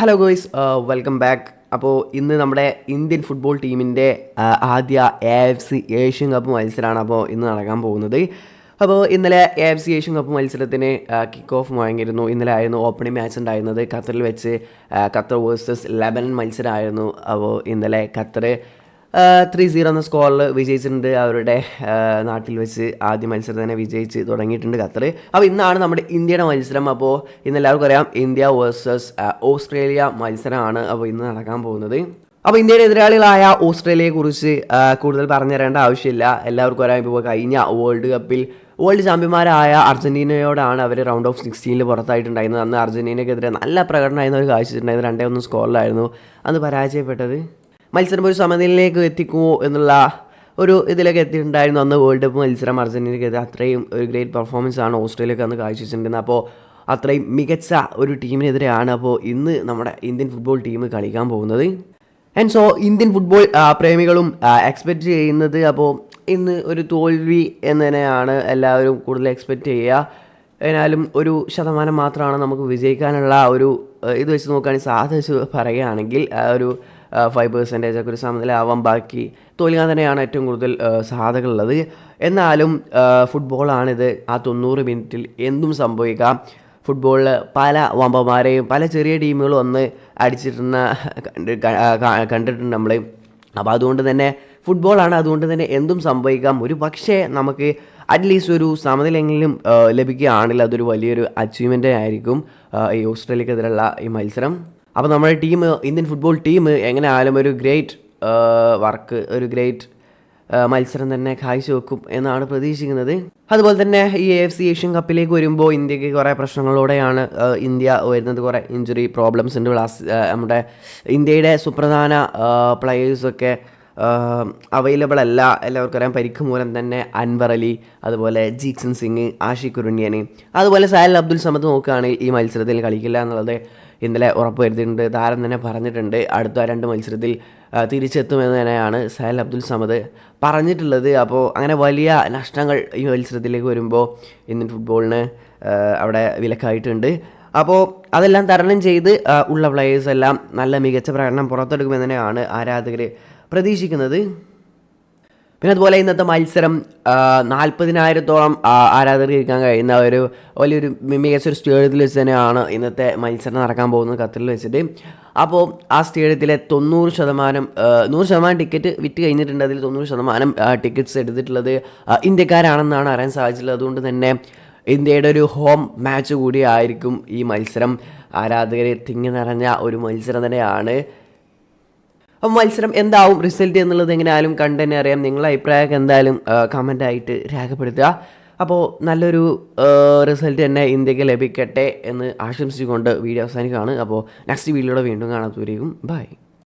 Hello ഗോയ്സ്, welcome back. അപ്പോൾ ഇന്ന് നമ്മുടെ ഇന്ത്യൻ ഫുട്ബോൾ ടീമിൻ്റെ ആദ്യ AFC ഏഷ്യൻ കപ്പ് മത്സരമാണ് അപ്പോൾ ഇന്ന് നടക്കാൻ പോകുന്നത്. അപ്പോൾ ഇന്നലെ AFC ഏഷ്യൻ കപ്പ് മത്സരത്തിന് കിക്ക് ഓഫ് മുഴങ്ങിയിരുന്നു. ഇന്നലെ ആയിരുന്നു ഓപ്പണിംഗ് മാച്ച് ഉണ്ടായിരുന്നത്. ഖത്തറിൽ വെച്ച് ഖത്തർ വേഴ്സസ് ലെബനൻ മത്സരമായിരുന്നു. അപ്പോൾ ഇന്നലെ ഖത്തർ 3-0 എന്ന സ്കോറിൽ വിജയിച്ചിട്ടുണ്ട്. അവരുടെ നാട്ടിൽ വെച്ച് ആദ്യ മത്സരം തന്നെ വിജയിച്ച് തുടങ്ങിയിട്ടുണ്ട് ഖത്തർ. അപ്പോൾ ഇന്നാണ് നമ്മുടെ ഇന്ത്യയുടെ മത്സരം. അപ്പോൾ ഇന്ന് എല്ലാവർക്കും അറിയാം, ഇന്ത്യ വേഴ്സസ് ഓസ്ട്രേലിയ മത്സരമാണ് അപ്പോൾ ഇന്ന് നടക്കാൻ പോകുന്നത്. അപ്പോൾ ഇന്ത്യയുടെ എതിരാളികളായ ഓസ്ട്രേലിയയെക്കുറിച്ച് കൂടുതൽ പറഞ്ഞു തരേണ്ട ആവശ്യമില്ല. എല്ലാവർക്കും അറിയാം, ഇപ്പോൾ കഴിഞ്ഞ വേൾഡ് കപ്പിൽ വേൾഡ് ചാമ്പ്യന്മാരായ അർജൻറ്റീനയോടാണ് അവർ റൗണ്ട് ഓഫ് 16 പുറത്തായിട്ടുണ്ടായിരുന്നത്. അന്ന് അർജൻറ്റീനയ്ക്കെതിരെ നല്ല പ്രകടനമായിരുന്നു അവർ കാഴ്ചവെച്ചിട്ടുണ്ടായിരുന്നത്. 2-1 സ്കോറിലായിരുന്നു അന്ന് പരാജയപ്പെട്ടത്. മത്സരം ഒരു സമനിലയിലേക്ക് എത്തിക്കുമോ എന്നുള്ള ഒരു ഇതിലേക്ക് എത്തിയിട്ടുണ്ടായിരുന്നു അന്ന് വേൾഡ് കപ്പ് മത്സരം. അർജൻറ്റീനയ്ക്കെതിരെ അത്രയും ഒരു ഗ്രേറ്റ് പെർഫോമൻസ് ആണ് ഓസ്ട്രേലിയക്ക് അന്ന് കാഴ്ചവെച്ചിട്ടുണ്ടായിരുന്നത്. അപ്പോൾ അത്രയും മികച്ച ഒരു ടീമിനെതിരെയാണ് അപ്പോൾ ഇന്ന് നമ്മുടെ ഇന്ത്യൻ ഫുട്ബോൾ ടീം കളിക്കാൻ പോകുന്നത്. ആൻഡ് സോ ഇന്ത്യൻ ഫുട്ബോൾ പ്രേമികളും എക്സ്പെക്റ്റ് ചെയ്യുന്നത് അപ്പോൾ ഇന്ന് ഒരു തോൽവി എന്ന് തന്നെയാണ് എല്ലാവരും കൂടുതൽ എക്സ്പെക്റ്റ് ചെയ്യുക. എന്നാലും 1% മാത്രമാണ് നമുക്ക് വിജയിക്കാനുള്ള ഒരു ഇത് വെച്ച് നോക്കുകയാണെങ്കിൽ സാധ്യത പറയുകയാണെങ്കിൽ ഒരു 5% ഒക്കെ ഒരു സമനിലയാവാൻ, ബാക്കി തോൽക്കാൻ തന്നെയാണ് ഏറ്റവും കൂടുതൽ സാധ്യതകളുള്ളത്. എന്നാലും ഫുട്ബോളാണിത്. ആ 90 മിനിറ്റിൽ എന്തും സംഭവിക്കാം. ഫുട്ബോളിൽ പല വമ്പന്മാരെയും പല ചെറിയ ടീമുകളും ഒന്ന് അടിച്ചിട്ടുന്ന കണ്ടിട്ടുണ്ട് നമ്മൾ. അപ്പോൾ അതുകൊണ്ട് തന്നെ ഫുട്ബോളാണ്, അതുകൊണ്ട് തന്നെ എന്തും സംഭവിക്കാം. ഒരു പക്ഷേ നമുക്ക് അറ്റ്ലീസ്റ്റ് ഒരു സമനിലെങ്കിലും ലഭിക്കുകയാണെങ്കിൽ അതൊരു വലിയൊരു അച്ചീവ്മെൻ്റ് ആയിരിക്കും ഈ ഓസ്ട്രേലിയക്കെതിരെയുള്ള ഈ മത്സരം. അപ്പോൾ നമ്മുടെ ടീം, ഇന്ത്യൻ ഫുട്ബോൾ ടീം എങ്ങനെ ആയാലും ഒരു ഗ്രേറ്റ് വർക്ക്, ഒരു ഗ്രേറ്റ് മത്സരം തന്നെ കാഴ്ചവെക്കും എന്നാണ് പ്രതീക്ഷിക്കുന്നത്. അതുപോലെ തന്നെ ഈ AFC ഏഷ്യൻ കപ്പിലേക്ക് വരുമ്പോൾ ഇന്ത്യക്ക് കുറേ പ്രശ്നങ്ങളോടെയാണ് ഇന്ത്യ വരുന്നത്. കുറേ ഇഞ്ചുറി പ്രോബ്ലംസ് ഉണ്ട്. നമ്മുടെ ഇന്ത്യയുടെ സുപ്രധാന പ്ലെയേഴ്സൊക്കെ അവൈലബിൾ അല്ല. എല്ലാവർക്കും അറിയാം, പരിക്ക് മൂലം തന്നെ അൻവർ അലി, അതുപോലെ ജീക്സൺ സിംഗ്, ആഷിഖ് കുരുണ്യൻ, അതുപോലെ സാഹിൽ അബ്ദുൽ സമദ് നോക്കുകയാണെങ്കിൽ ഈ മത്സരത്തിൽ കളിക്കില്ല എന്നുള്ളത് ഇന്നലെ ഉറപ്പ് വരുത്തിയിട്ടുണ്ട്. താരം തന്നെ പറഞ്ഞിട്ടുണ്ട് അടുത്ത 2 മത്സരത്തിൽ തിരിച്ചെത്തുമെന്ന് തന്നെയാണ് സാഹിൽ അബ്ദുൽ സമദ് പറഞ്ഞിട്ടുള്ളത്. അപ്പോൾ അങ്ങനെ വലിയ നഷ്ടങ്ങൾ ഈ മത്സരത്തിലേക്ക് വരുമ്പോൾ ഇന്ത്യൻ ഫുട്ബോളിന് അവിടെ വിലക്കായിട്ടുണ്ട്. അപ്പോൾ അതെല്ലാം തരണം ചെയ്ത് ഉള്ള പ്ലെയേഴ്സ് എല്ലാം നല്ല മികച്ച പ്രകടനം പുറത്തെടുക്കുമെന്ന് തന്നെയാണ് ആരാധകർ പ്രതീക്ഷിക്കുന്നത്. പിന്നെ അതുപോലെ ഇന്നത്തെ മത്സരം 40,000-ഓളം ആരാധകർക്ക് ഇരിക്കാൻ കഴിയുന്ന ഒരു വലിയൊരു മികച്ചൊരു സ്റ്റേഡിയത്തിൽ വെച്ച് തന്നെയാണ് ഇന്നത്തെ മത്സരം നടക്കാൻ പോകുന്നത് ഖത്തറിൽ വെച്ചിട്ട്. അപ്പോൾ ആ സ്റ്റേഡിയത്തിലെ 100% ടിക്കറ്റ് വിറ്റ് കഴിഞ്ഞിട്ടുണ്ട്. അതിൽ 90% ടിക്കറ്റ്സ് എടുത്തിട്ടുള്ളത് ഇന്ത്യക്കാരാണെന്നാണ് അറിയാൻ സാധിച്ചിട്ടുള്ളത്. അതുകൊണ്ട് തന്നെ ഇന്ത്യയുടെ ഒരു ഹോം മാച്ച് കൂടി ആയിരിക്കും ഈ മത്സരം. ആരാധകർ തിങ്ങി നിറഞ്ഞ ഒരു മത്സരം തന്നെയാണ്. അപ്പോൾ മത്സരം എന്താവും റിസൾട്ട് എന്നുള്ളത് എങ്ങനെയായാലും കണ്ടു തന്നെ അറിയാം. നിങ്ങളുടെ അഭിപ്രായമൊക്കെ എന്തായാലും കമൻ്റായിട്ട് രേഖപ്പെടുത്തുക. അപ്പോൾ നല്ലൊരു റിസൾട്ട് തന്നെ ഇന്ത്യക്ക് ലഭിക്കട്ടെ എന്ന് ആശംസിച്ചുകൊണ്ട് വീഡിയോ അവസാനിക്കുകയാണ്. അപ്പോൾ നെക്സ്റ്റ് വീഡിയോയുടെ വീണ്ടും കാണാത്തവരേക്കും ബൈ.